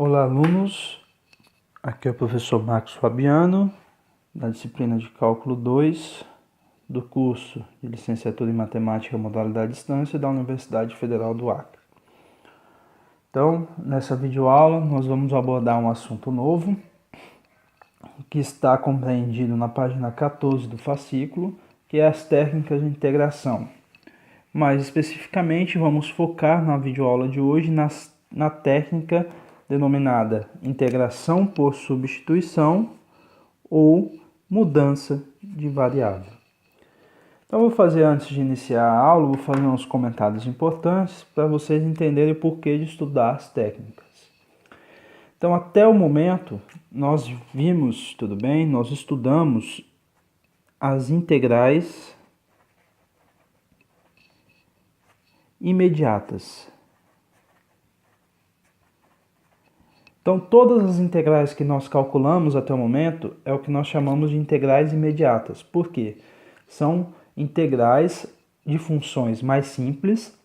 Olá, alunos. Aqui é o professor Marcos Fabiano, da disciplina de Cálculo 2, do curso de Licenciatura em Matemática Modalidade Distância da Universidade Federal do Acre. Então, nessa videoaula, nós vamos abordar um assunto novo, que está compreendido na página 14 do fascículo, que é as técnicas de integração. Mais especificamente, vamos focar na videoaula de hoje na técnica denominada integração por substituição ou mudança de variável. Então, eu vou fazer, antes de iniciar a aula, vou fazer uns comentários importantes para vocês entenderem o porquê de estudar as técnicas. Então, até o momento, nós vimos, tudo bem? Nós estudamos as integrais imediatas. Então, todas as integrais que nós calculamos até o momento é o que nós chamamos de integrais imediatas. Por quê? São integrais de funções mais simples,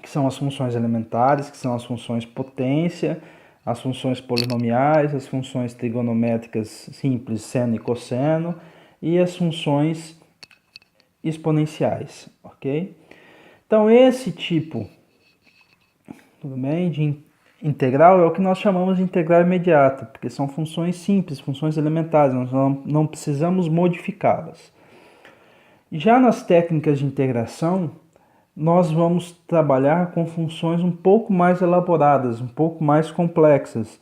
que são as funções elementares, que são as funções potência, as funções polinomiais, as funções trigonométricas simples, seno e cosseno, e as funções exponenciais, ok? Então, esse tipo, tudo bem, de integral é o que nós chamamos de integral imediata, porque são funções simples, funções elementares, nós não precisamos modificá-las. Já nas técnicas de integração, nós vamos trabalhar com funções um pouco mais elaboradas, um pouco mais complexas.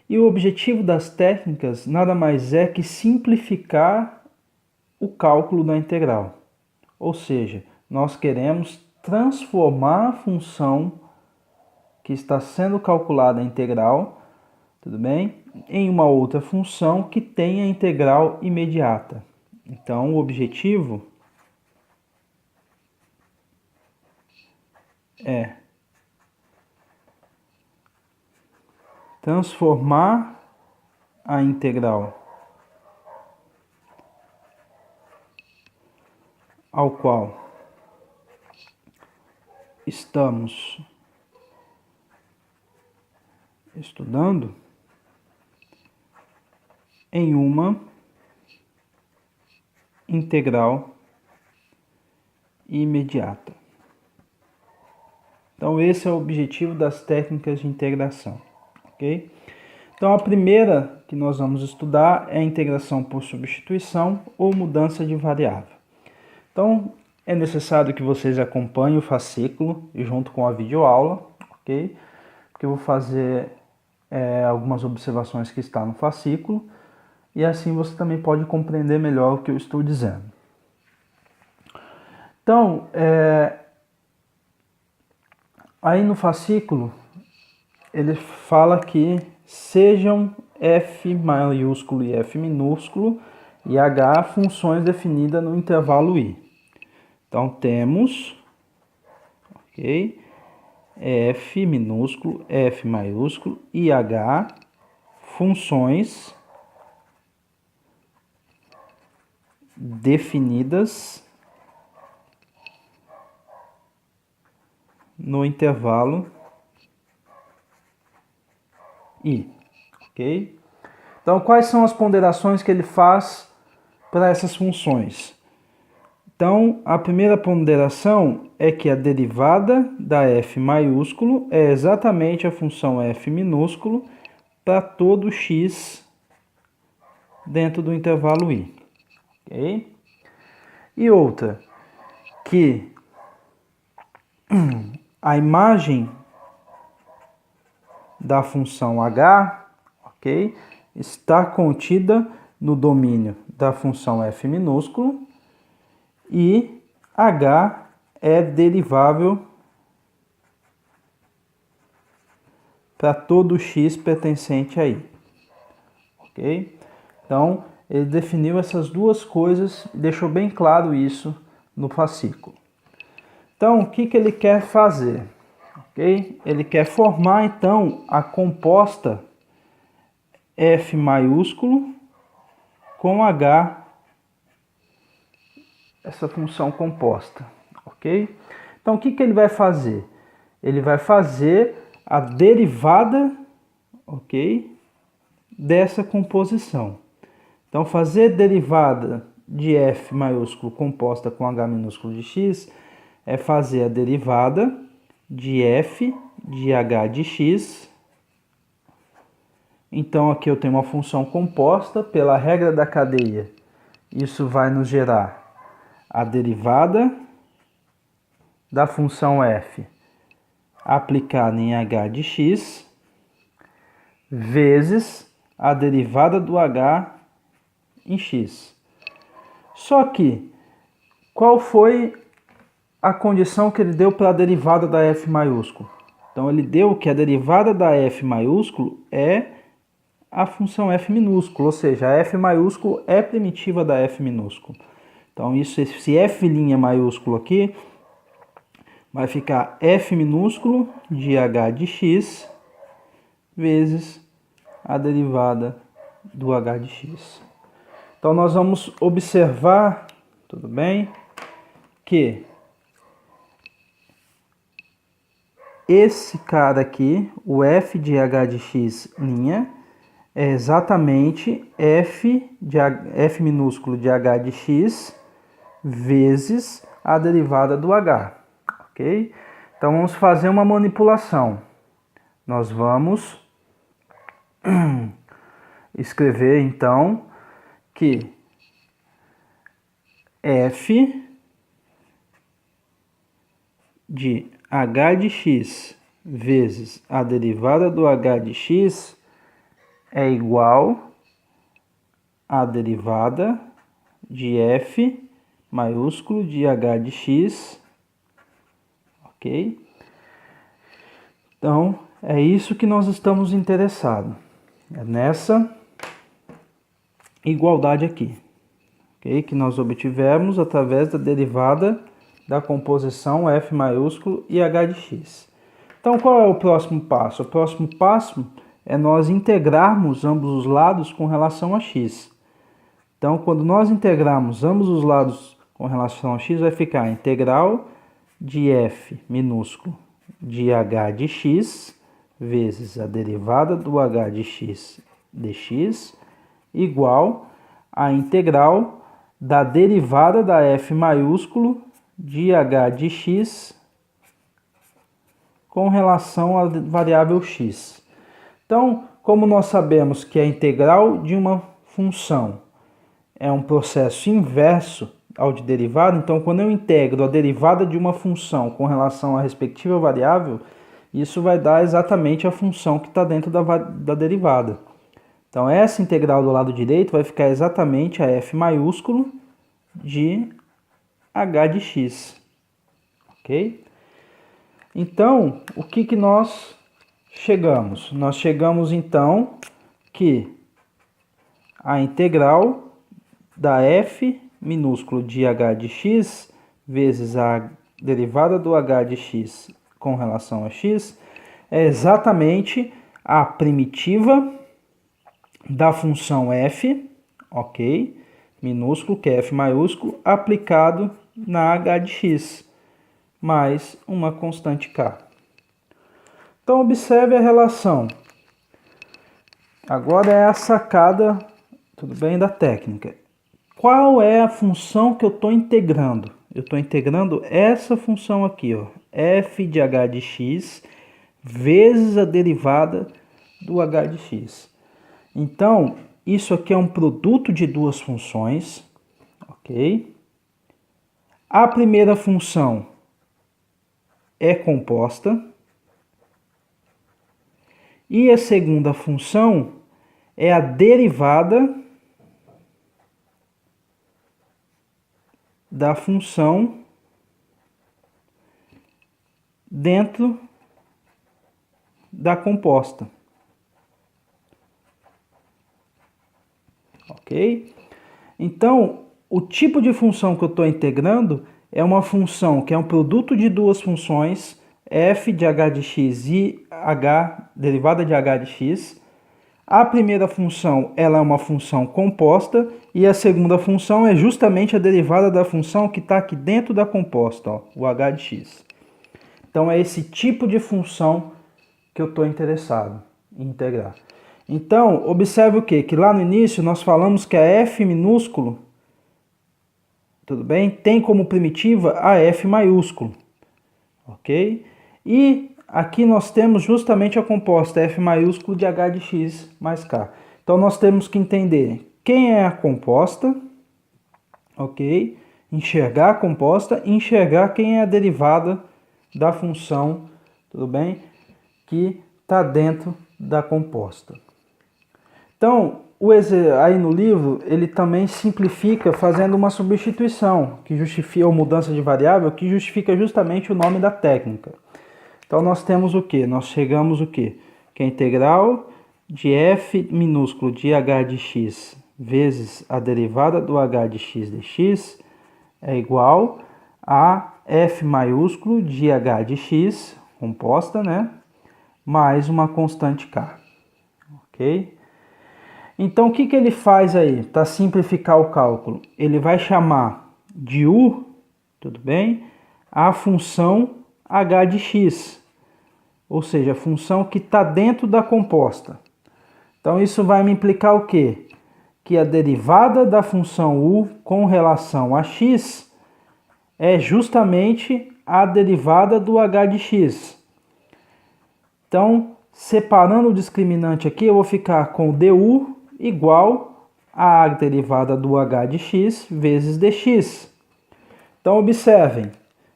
E o objetivo das técnicas nada mais é que simplificar o cálculo da integral. Ou seja, nós queremos transformar a função que está sendo calculada a integral, tudo bem? Em uma outra função que tenha integral imediata. Então, o objetivo é transformar a integral ao qual estamos estudando em uma integral imediata. Então, esse é o objetivo das técnicas de integração, ok? Então, a primeira que nós vamos estudar é a integração por substituição ou mudança de variável. Então, é necessário que vocês acompanhem o fascículo junto com a videoaula, ok? Porque eu vou fazer algumas observações que estão no fascículo e assim você também pode compreender melhor o que eu estou dizendo. Então, aí no fascículo, ele fala que sejam f maiúsculo e f minúsculo e h funções definidas no intervalo i. Então, temos, ok, f minúsculo, f maiúsculo e h funções definidas no intervalo i, ok? Então, quais são as ponderações que ele faz para essas funções? Então, a primeira ponderação é que a derivada da f maiúsculo é exatamente a função f minúsculo para todo x dentro do intervalo i. Okay? E outra, que a imagem da função h, ok, está contida no domínio da função f minúsculo e h é derivável para todo x pertencente a i. Ok? Então, ele definiu essas duas coisas e deixou bem claro isso no fascículo. Então, o que ele quer fazer? Okay? Ele quer formar, então, a composta f maiúsculo com h, essa função composta. Ok? Então, o que ele vai fazer? Ele vai fazer a derivada ok? Dessa composição. Então, fazer derivada de f maiúsculo composta com h minúsculo de x é fazer a derivada de f de h de x. Então, aqui eu tenho uma função composta pela regra da cadeia. Isso vai nos gerar a derivada da função f aplicada em h de x vezes a derivada do h em x. Só que, qual foi a condição que ele deu para a derivada da f maiúsculo? Então, ele deu que a derivada da f maiúsculo é a função f minúsculo, ou seja, a f maiúsculo é primitiva da f minúsculo. Então, esse f' maiúsculo aqui vai ficar f minúsculo de h de x vezes a derivada do h de x. Então, nós vamos observar, tudo bem, que esse cara aqui, o f de h de x', é exatamente f minúsculo de h de x vezes a derivada do h, ok? Então, vamos fazer uma manipulação. Nós vamos escrever, então, que f de h de x vezes a derivada do h de x é igual à derivada de f maiúsculo de h de x, ok? Então, é isso que nós estamos interessados, é nessa igualdade aqui, ok? Que nós obtivemos através da derivada da composição f maiúsculo e h de x. Então, qual é o próximo passo? O próximo passo é nós integrarmos ambos os lados com relação a x. Então, quando nós integrarmos ambos os lados com relação a x, vai ficar a integral de f minúsculo de h de x vezes a derivada do h de x dx igual a integral da derivada da f maiúsculo de h de x com relação à variável x. Então, como nós sabemos que a integral de uma função é um processo inverso ao de derivada, então quando eu integro a derivada de uma função com relação à respectiva variável, isso vai dar exatamente a função que está dentro da derivada. Então, essa integral do lado direito vai ficar exatamente a f maiúsculo de h de x, ok? Então, o que nós chegamos? Nós chegamos, então, que a integral da f minúsculo de h de x vezes a derivada do h de x com relação a x é exatamente a primitiva da função f, ok? Minúsculo, que é f maiúsculo, aplicado na h de x, mais uma constante k. Então, observe a relação. Agora é a sacada, tudo bem, da técnica. Qual é a função que eu estou integrando? Eu estou integrando essa função aqui, ó, f de h de x vezes a derivada do h de x. Então, isso aqui é um produto de duas funções, ok? A primeira função é composta e a segunda função é a derivada da função dentro da composta. Ok? Então, o tipo de função que eu estou integrando é uma função que é um produto de duas funções, f de h de x e h, derivada de h de x. A primeira função ela é uma função composta e a segunda função é justamente a derivada da função que está aqui dentro da composta, ó, o h de x. Então, é esse tipo de função que eu estou interessado integrar. Então, observe o quê? Que lá no início nós falamos que a f minúsculo, tudo bem? Tem como primitiva a f maiúsculo, ok? E aqui nós temos justamente a composta f maiúsculo de h de x mais k. Então nós temos que entender quem é a composta, ok? Enxergar a composta e enxergar quem é a derivada da função, tudo bem? Que está dentro da composta. Então, aí no livro, ele também simplifica fazendo uma substituição, que justifica, ou mudança de variável, que justifica justamente o nome da técnica. Então, nós temos o quê? Nós chegamos o quê? Que a integral de f minúsculo de h de x vezes a derivada do h de x dx é igual a f maiúsculo de h de x, composta, né? Mais uma constante k, ok? Então, o que ele faz aí para simplificar o cálculo? Ele vai chamar de u, tudo bem, a função h de x, ou seja, a função que está dentro da composta. Então, isso vai me implicar o quê? Que a derivada da função u com relação a x é justamente a derivada do h de x. Então, separando o discriminante aqui, eu vou ficar com du igual a derivada do h de x vezes dx. Então, observem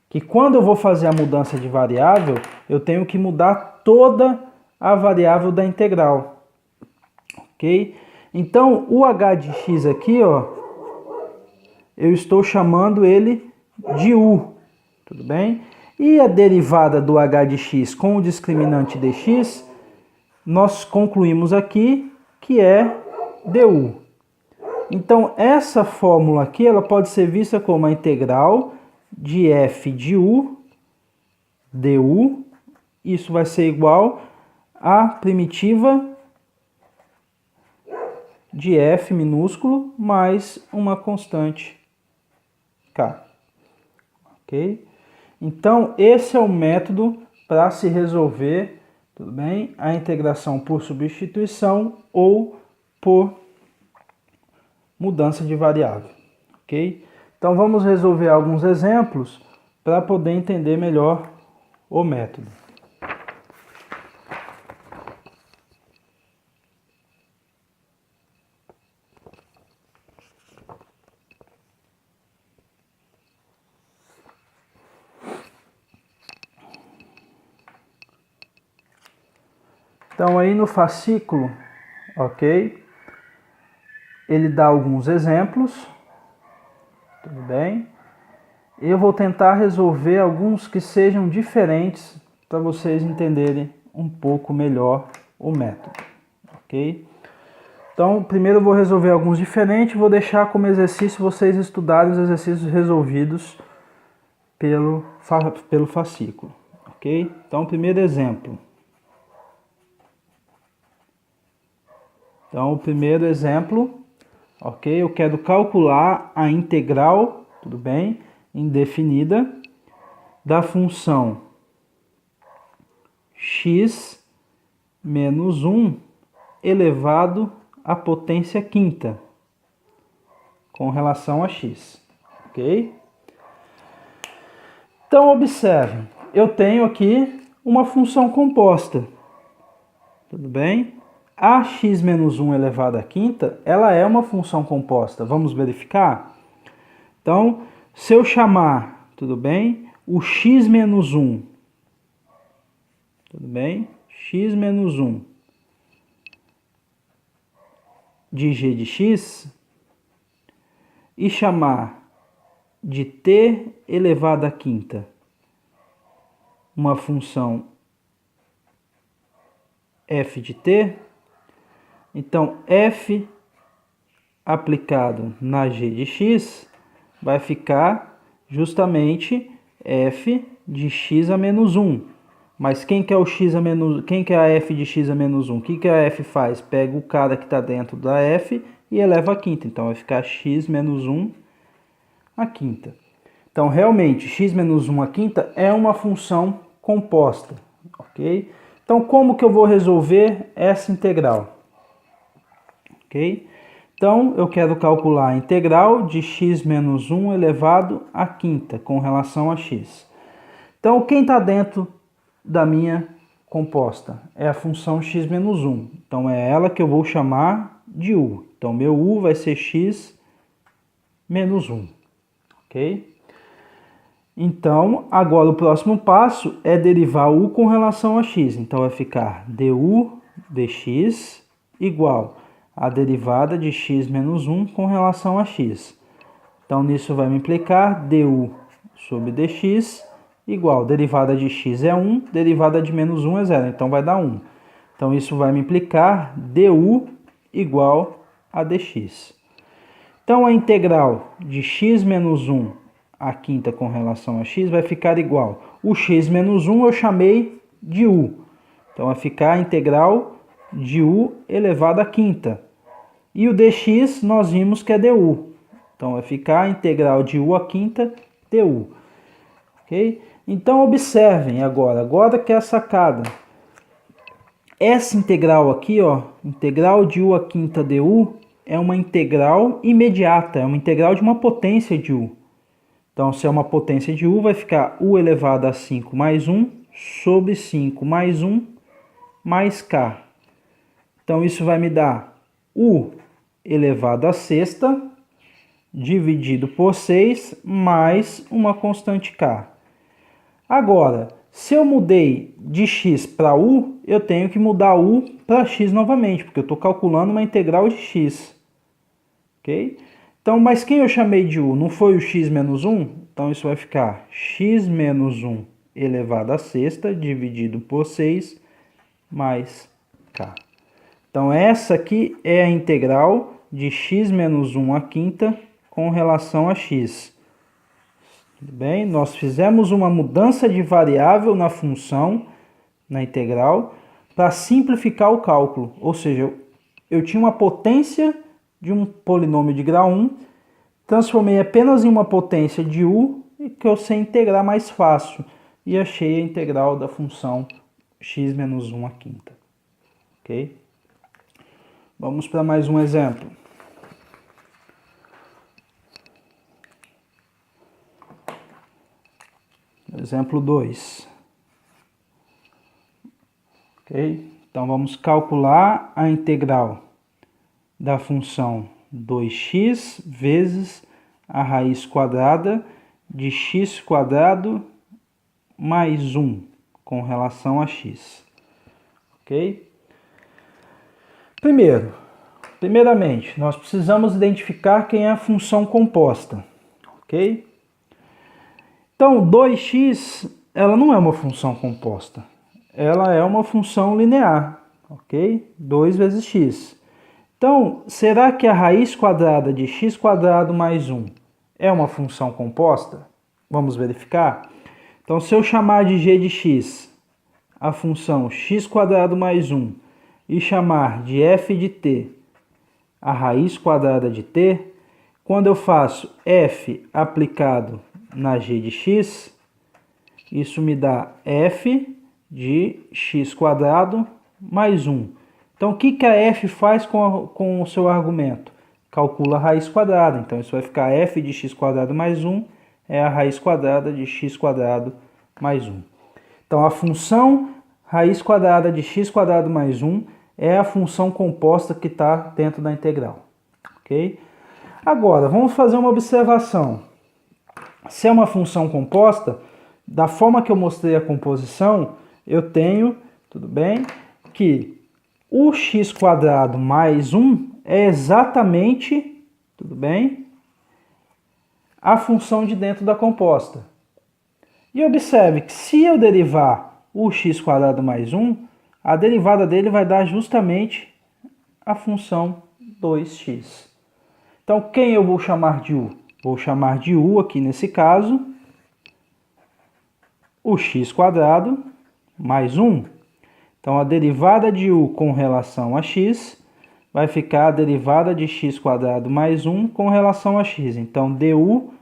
que quando eu vou fazer a mudança de variável, eu tenho que mudar toda a variável da integral, ok? Então, o h de x aqui, ó, eu estou chamando ele de u, tudo bem? E a derivada do h de x com o discriminante dx, nós concluímos aqui que é du. Então, essa fórmula aqui, ela pode ser vista como a integral de f de u, du, isso vai ser igual a primitiva de f minúsculo mais uma constante k, ok? Então, esse é o método para se resolver, tudo bem, a integração por substituição ou por mudança de variável, ok? Então, vamos resolver alguns exemplos para poder entender melhor o método. Então, aí no fascículo, ok? Ele dá alguns exemplos, tudo bem? Eu vou tentar resolver alguns que sejam diferentes para vocês entenderem um pouco melhor o método, ok? Então, primeiro eu vou resolver alguns diferentes, vou deixar como exercício vocês estudarem os exercícios resolvidos pelo fascículo, ok? Então, primeiro exemplo. Então, o primeiro exemplo, ok? Eu quero calcular a integral, tudo bem? Indefinida, da função x menos 1 elevado à potência quinta, com relação a x, ok? Então, observe, eu tenho aqui uma função composta, tudo bem? A x menos 1 elevado à quinta, ela é uma função composta. Vamos verificar? Então, se eu chamar, tudo bem, o x menos 1, tudo bem? X menos 1 de g de x e chamar de t elevado à quinta uma função f de t, então f aplicado na g de x vai ficar justamente f de x a menos 1. Mas quem que é o x a menos, quem que é a f de x a menos 1? O que a f faz? Pega o cara que está dentro da f e eleva a quinta. Então vai ficar x menos 1 a quinta. Então realmente x menos 1 a quinta é uma função composta, ok? Então, como que eu vou resolver essa integral? Ok? Então, eu quero calcular a integral de x menos 1 elevado à quinta com relação a x. Então, quem está dentro da minha composta é a função x menos 1. Então, é ela que eu vou chamar de u. Então, meu u vai ser x menos 1. Ok? Então, agora o próximo passo é derivar u com relação a x. Então, vai ficar du dx igual a derivada de x menos 1 com relação a x. Então, nisso vai me implicar du sobre dx igual, derivada de x é 1, derivada de menos 1 é 0, então vai dar 1. Então, isso vai me implicar du igual a dx. Então, a integral de x menos 1 à quinta com relação a x vai ficar igual. O x menos 1 eu chamei de u. Então, vai ficar a integral de u elevado à quinta. E o dx nós vimos que é du. Então, vai ficar a integral de u à quinta du. Ok? Então, observem agora que é a sacada. Essa integral aqui, ó, integral de u à quinta du, é uma integral imediata, é uma integral de uma potência de u. Então, se é uma potência de u, vai ficar u elevado a 5 mais 1 sobre 5 mais 1 mais k. Então, isso vai me dar u elevado a sexta dividido por 6 mais uma constante k. Agora, se eu mudei de x para u, eu tenho que mudar u para x novamente, porque eu estou calculando uma integral de x. Ok? Então, mas quem eu chamei de u? Não foi o x menos 1? Então, isso vai ficar x menos 1 elevado a sexta dividido por 6 mais k. Então, essa aqui é a integral de x menos 1 à quinta com relação a x. Tudo bem? Nós fizemos uma mudança de variável na função, na integral, para simplificar o cálculo. Ou seja, eu tinha uma potência de um polinômio de grau 1, transformei apenas em uma potência de u, que eu sei integrar mais fácil. E achei a integral da função x menos 1 à quinta. Ok? Vamos para mais um exemplo. Exemplo 2. Ok? Então, vamos calcular a integral da função 2x vezes a raiz quadrada de x quadrado mais 1 com relação a x. Ok? Primeiramente, nós precisamos identificar quem é a função composta. Ok? Então, 2x, ela não é uma função composta. Ela é uma função linear. Ok? 2 vezes x. Então, será que a raiz quadrada de x quadrado mais 1 é uma função composta? Vamos verificar? Então, se eu chamar de g de x a função x quadrado mais 1 e chamar de f de t a raiz quadrada de t, quando eu faço f aplicado na g de x, isso me dá f de x quadrado mais 1. Então, o que a f faz com o seu argumento? Calcula a raiz quadrada. Então, isso vai ficar f de x quadrado mais 1 é a raiz quadrada de x quadrado mais 1. Então, a função raiz quadrada de x quadrado mais 1 é a função composta que está dentro da integral. Ok? Agora, vamos fazer uma observação. Se é uma função composta, da forma que eu mostrei a composição, eu tenho, tudo bem, que o x quadrado mais 1 é exatamente, tudo bem, a função de dentro da composta. E observe que se eu derivar o x quadrado mais 1, a derivada dele vai dar justamente a função 2x. Então, quem eu vou chamar de u? Vou chamar de u aqui nesse caso, o x quadrado mais 1. Então, a derivada de u com relação a x vai ficar a derivada de x quadrado mais 1 com relação a x. Então, du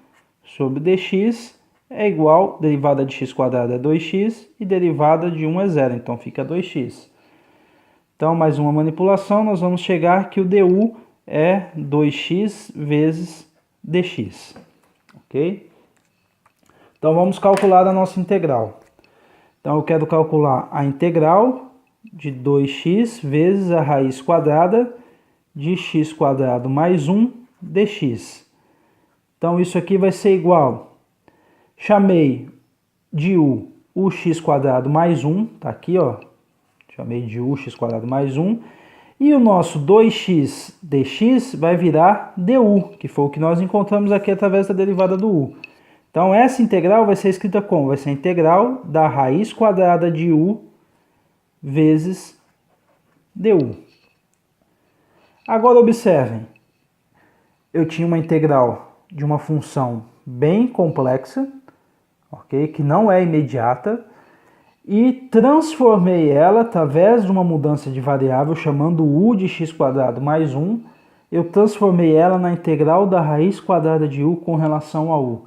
sobre dx é igual, derivada de x quadrado é 2x e derivada de 1 é 0, então fica 2x. Então, mais uma manipulação, nós vamos chegar que o du é 2x vezes dx, ok? Então, vamos calcular a nossa integral. Então, eu quero calcular a integral de 2x vezes a raiz quadrada de x quadrado mais 1 dx. Então, isso aqui vai ser igual, chamei de u x quadrado mais 1, tá aqui, ó, chamei de u x quadrado mais 1, e o nosso 2x dx vai virar du, que foi o que nós encontramos aqui através da derivada do u. Então, essa integral vai ser escrita como? Vai ser a integral da raiz quadrada de u vezes du. Agora, observem, eu tinha uma integral de uma função bem complexa, ok? Que não é imediata, e transformei ela através de uma mudança de variável, chamando u de x quadrado mais 1, eu transformei ela na integral da raiz quadrada de u com relação a u.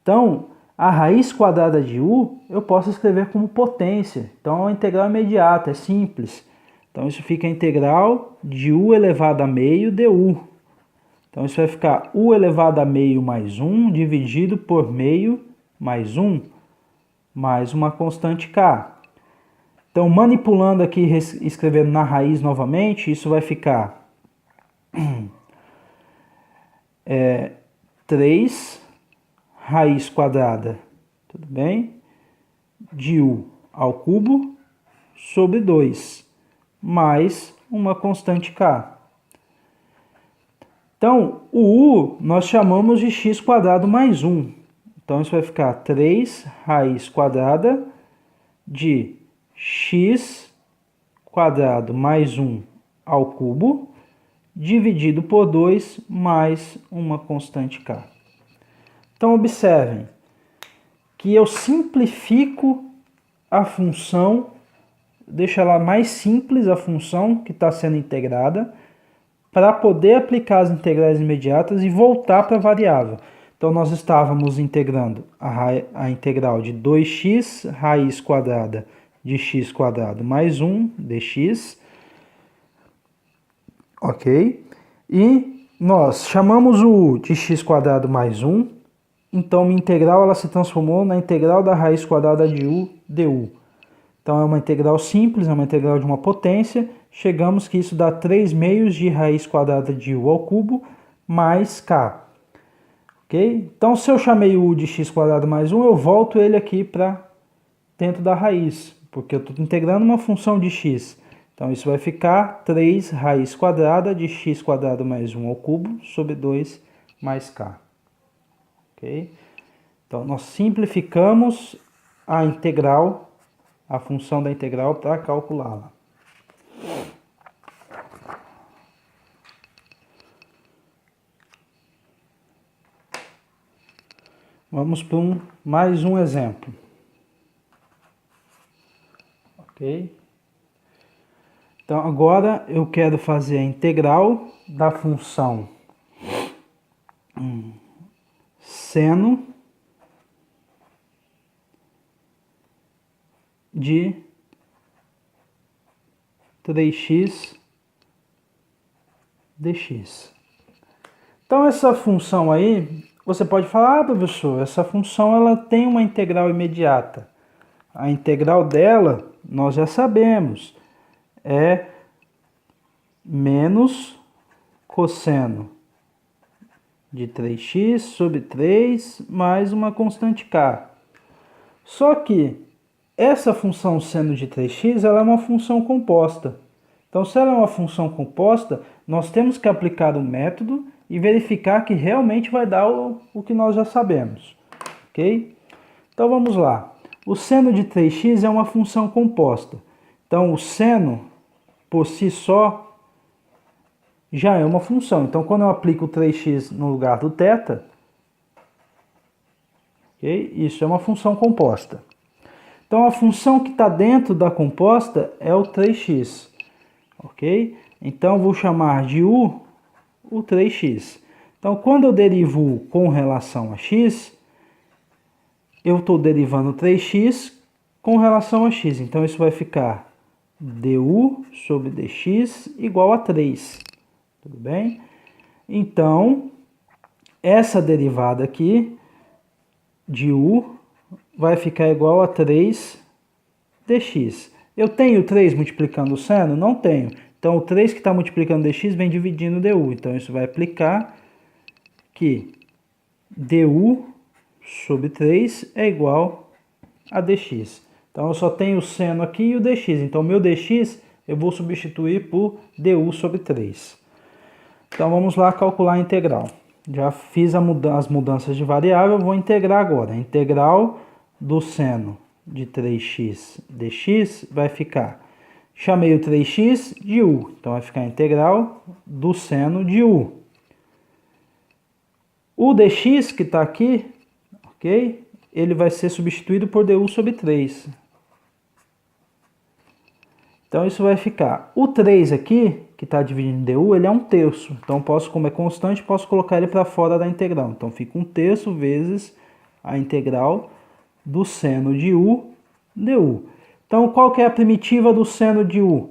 Então, a raiz quadrada de u eu posso escrever como potência. Então, é uma integral imediata, é simples. Então, isso fica a integral de u elevado a meio du. Então, isso vai ficar u elevado a meio mais 1 dividido por meio mais 1, mais uma constante k. Então, manipulando aqui, escrevendo na raiz novamente, isso vai ficar 3 raiz quadrada, tudo bem? De u ao cubo sobre 2, mais uma constante k. Então, o u nós chamamos de x quadrado mais 1. Então, isso vai ficar 3 raiz quadrada de x quadrado mais 1 ao cubo, dividido por 2, mais uma constante k. Então, observem que eu simplifico a função, deixo ela mais simples, a função que está sendo integrada, para poder aplicar as integrais imediatas e voltar para a variável. Então, nós estávamos integrando a integral de 2x raiz quadrada de x quadrado mais 1 dx, ok? E nós chamamos o u de x quadrado mais 1, então minha integral ela se transformou na integral da raiz quadrada de u du. Então, é uma integral simples, é uma integral de uma potência. Chegamos que isso dá 3 meios de raiz quadrada de u ao cubo mais k. Ok? Então, se eu chamei u de x quadrado mais 1, eu volto ele aqui para dentro da raiz, porque eu estou integrando uma função de x. Então, isso vai ficar 3 raiz quadrada de x quadrado mais 1 ao cubo sobre 2 mais k. Ok? Então, nós simplificamos a integral, a função da integral para calculá-la. Vamos para mais um exemplo. Ok? Então, agora eu quero fazer a integral da função seno de 3x dx. Então, essa função aí, você pode falar, professor, essa função ela tem uma integral imediata. A integral dela, nós já sabemos, é menos cosseno de 3x sobre 3 mais uma constante k. Só que essa função seno de 3x ela é uma função composta. Então, se ela é uma função composta, nós temos que aplicar o método e verificar que realmente vai dar o que nós já sabemos. Ok? Então, vamos lá. O seno de 3x é uma função composta. Então, o seno, por si só, já é uma função. Então, quando eu aplico o 3x no lugar do θ, okay, isso é uma função composta. Então, a função que está dentro da composta é o 3x. Ok? Então, vou chamar de u o 3x. Então, quando eu derivo u com relação a x, eu estou derivando 3x com relação a x. Então, isso vai ficar du sobre dx igual a 3. Tudo bem? Então, essa derivada aqui de u vai ficar igual a 3 dx. Eu tenho 3 multiplicando o seno? Não tenho. Então, o 3 que está multiplicando dx vem dividindo du. Então, isso vai aplicar que du sobre 3 é igual a dx. Então, eu só tenho o seno aqui e o dx. Então, meu dx eu vou substituir por du sobre 3. Então, vamos lá calcular a integral. Já fiz as mudanças de variável, vou integrar agora. A integral do seno de 3x dx vai ficar, chamei o 3x de u, então vai ficar a integral do seno de u. O dx que está aqui, ok? Ele vai ser substituído por du sobre 3. Então, isso vai ficar, o 3 aqui, que está dividindo em du, ele é 1/3. Então, como é constante, posso colocar ele para fora da integral. Então, fica 1/3 vezes a integral do seno de u du. Então, qual que é a primitiva do seno de u?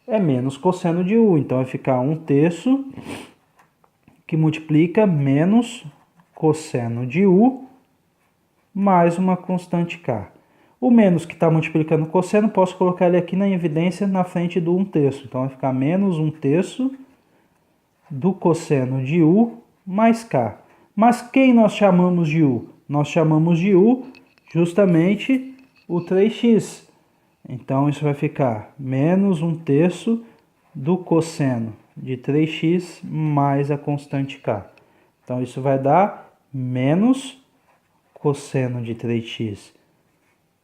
É menos cosseno de u. Então, vai ficar 1/3 que multiplica menos cosseno de u mais uma constante k. O menos que está multiplicando cosseno, posso colocar ele aqui na evidência na frente do 1/3. Então, vai ficar menos 1/3 do cosseno de u mais k. Mas quem nós chamamos de u? Nós chamamos de u justamente o 3x. Então, isso vai ficar menos 1/3 do cosseno de 3x mais a constante k. Então, isso vai dar menos cosseno de 3x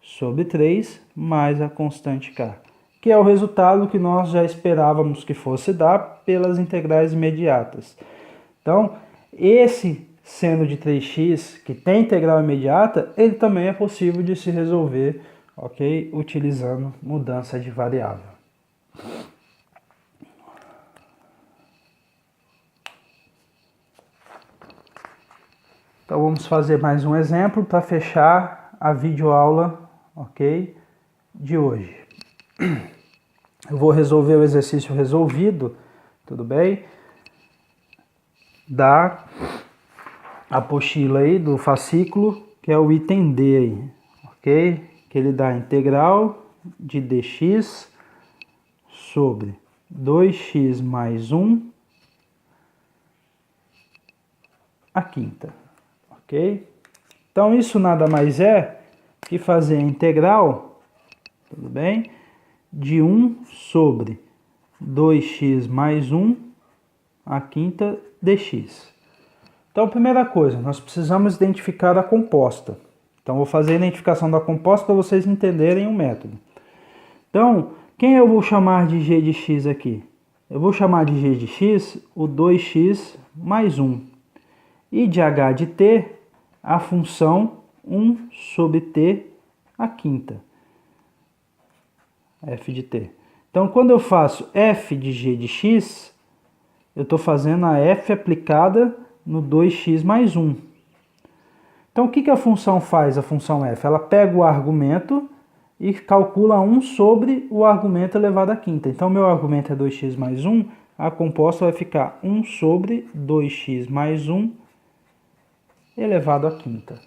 sobre 3 mais a constante k, que é o resultado que nós já esperávamos que fosse dar pelas integrais imediatas. Então, esse seno de 3x, que tem integral imediata, ele também é possível de se resolver, ok? Utilizando mudança de variável. Então, vamos fazer mais um exemplo para fechar a videoaula, ok, de hoje. Eu vou resolver o exercício resolvido, tudo bem? Da apostila aí, do fascículo, que é o item D aí, ok? Que ele dá a integral de dx sobre 2x mais 1 a quinta, ok? Então, isso nada mais é que fazer a integral, tudo bem? De 1 sobre 2x mais 1 a quinta dx. Então, primeira coisa, nós precisamos identificar a composta. Então, vou fazer a identificação da composta para vocês entenderem o método. Então, quem eu vou chamar de g de x aqui? Eu vou chamar de g de x o 2x mais 1. E de h de t, a função 1 sobre t a quinta. F de t. Então, quando eu faço f de g de x, eu estou fazendo a f aplicada no 2x mais 1. Então, o que a função faz, a função f? Ela pega o argumento e calcula 1 sobre o argumento elevado à quinta. Então, meu argumento é 2x mais 1, a composta vai ficar 1 sobre 2x mais 1 elevado à quinta.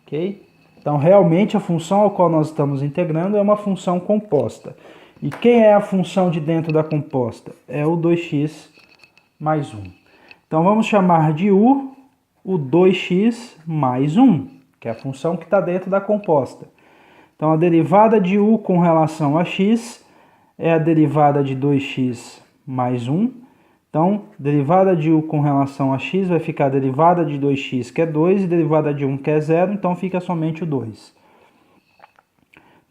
Ok? Então, realmente, a função ao qual nós estamos integrando é uma função composta. E quem é a função de dentro da composta? É o 2x mais 1. Então, vamos chamar de u o 2x mais 1, que é a função que está dentro da composta. Então, a derivada de u com relação a x é a derivada de 2x mais 1. Então, derivada de u com relação a x vai ficar a derivada de 2x, que é 2, e derivada de 1, que é 0, então fica somente o 2.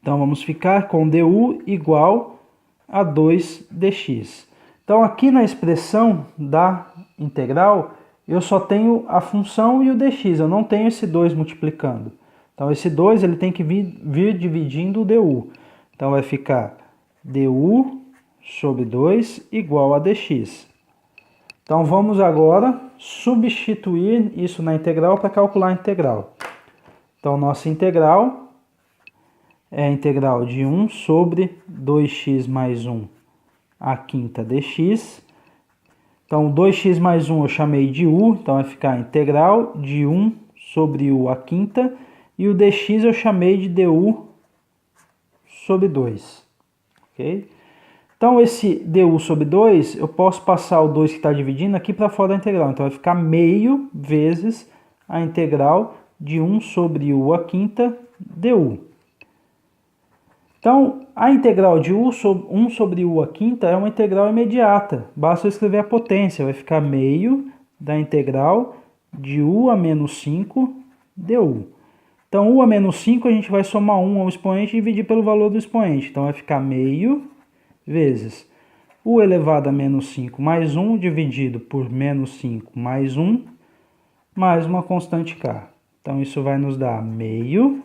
Então, vamos ficar com du igual a 2 dx. Então, aqui na expressão da integral, eu só tenho a função e o dx, eu não tenho esse 2 multiplicando. Então, esse 2 ele tem que vir dividindo o du. Então, vai ficar du sobre 2 igual a dx. Então, vamos agora substituir isso na integral para calcular a integral. Então, nossa integral é a integral de 1 sobre 2x mais 1 a quinta dx. Então, 2x mais 1 eu chamei de u, então vai ficar a integral de 1 sobre u a quinta. E o dx eu chamei de du sobre 2. Ok? Então, esse du sobre 2, eu posso passar o 2 que está dividindo aqui para fora da integral. Então, vai ficar meio vezes a integral de 1 sobre u a quinta du. Então, a integral de 1 sobre u a quinta é uma integral imediata. Basta eu escrever a potência. Vai ficar meio da integral de u a menos 5 du. Então, u a menos 5 a gente vai somar 1 ao expoente e dividir pelo valor do expoente. Então, vai ficar meio vezes u elevado a menos 5 mais 1 dividido por menos 5 mais 1 mais uma constante k. Então, isso vai nos dar meio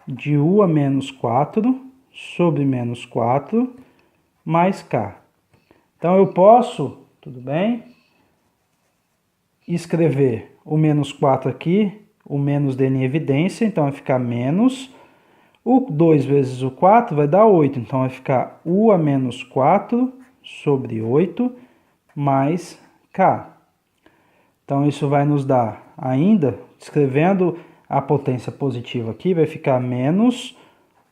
de u a menos 4 sobre menos 4 mais k. Então, eu posso, tudo bem, escrever o menos 4 aqui, o menos dele em evidência, então vai ficar menos. O 2 vezes o 4 vai dar 8, então vai ficar u a menos 4 sobre 8 mais k. Então, isso vai nos dar ainda, escrevendo a potência positiva aqui, vai ficar menos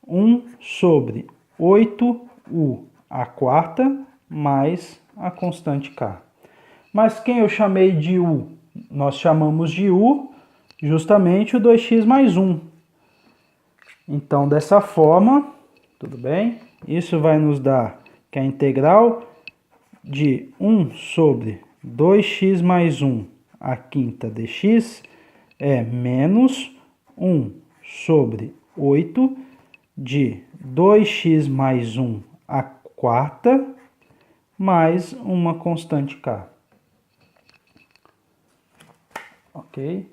1 sobre 8u a quarta mais a constante k. Mas quem eu chamei de u? Nós chamamos de u justamente o 2x mais 1. Então, dessa forma, tudo bem? Isso vai nos dar que a integral de 1 sobre 2x mais 1 a quinta dx é menos 1 sobre 8 de 2x mais 1 a quarta mais uma constante k. Ok?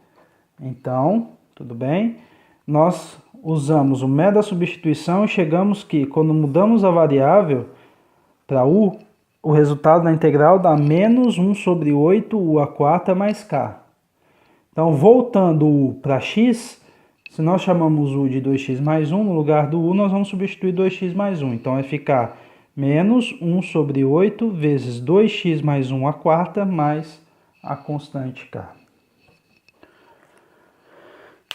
Então, tudo bem? Nós usamos o método da substituição e chegamos que, quando mudamos a variável para u, o resultado da integral dá menos 1 sobre 8 u a quarta mais k. Então, voltando u para x, se nós chamamos u de 2x mais 1, no lugar do u nós vamos substituir 2x mais 1. Então, vai ficar menos 1 sobre 8 vezes 2x mais 1 a quarta mais a constante k.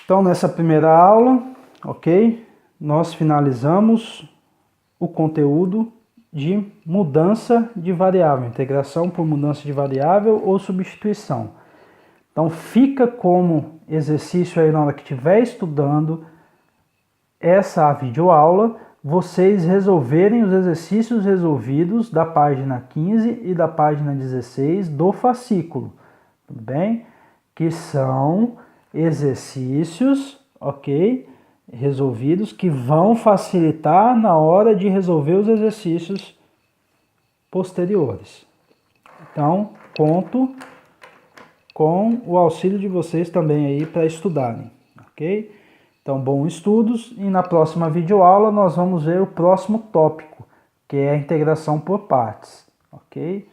Então, nessa primeira aula, ok, nós finalizamos o conteúdo de mudança de variável, integração por mudança de variável ou substituição. Então, fica como exercício aí na hora que estiver estudando essa videoaula, vocês resolverem os exercícios resolvidos da página 15 e da página 16 do fascículo, tudo bem? Que são exercícios, ok, resolvidos, que vão facilitar na hora de resolver os exercícios posteriores. Então, conto com o auxílio de vocês também aí para estudarem, ok? Então, bons estudos, e na próxima videoaula nós vamos ver o próximo tópico, que é a integração por partes, ok?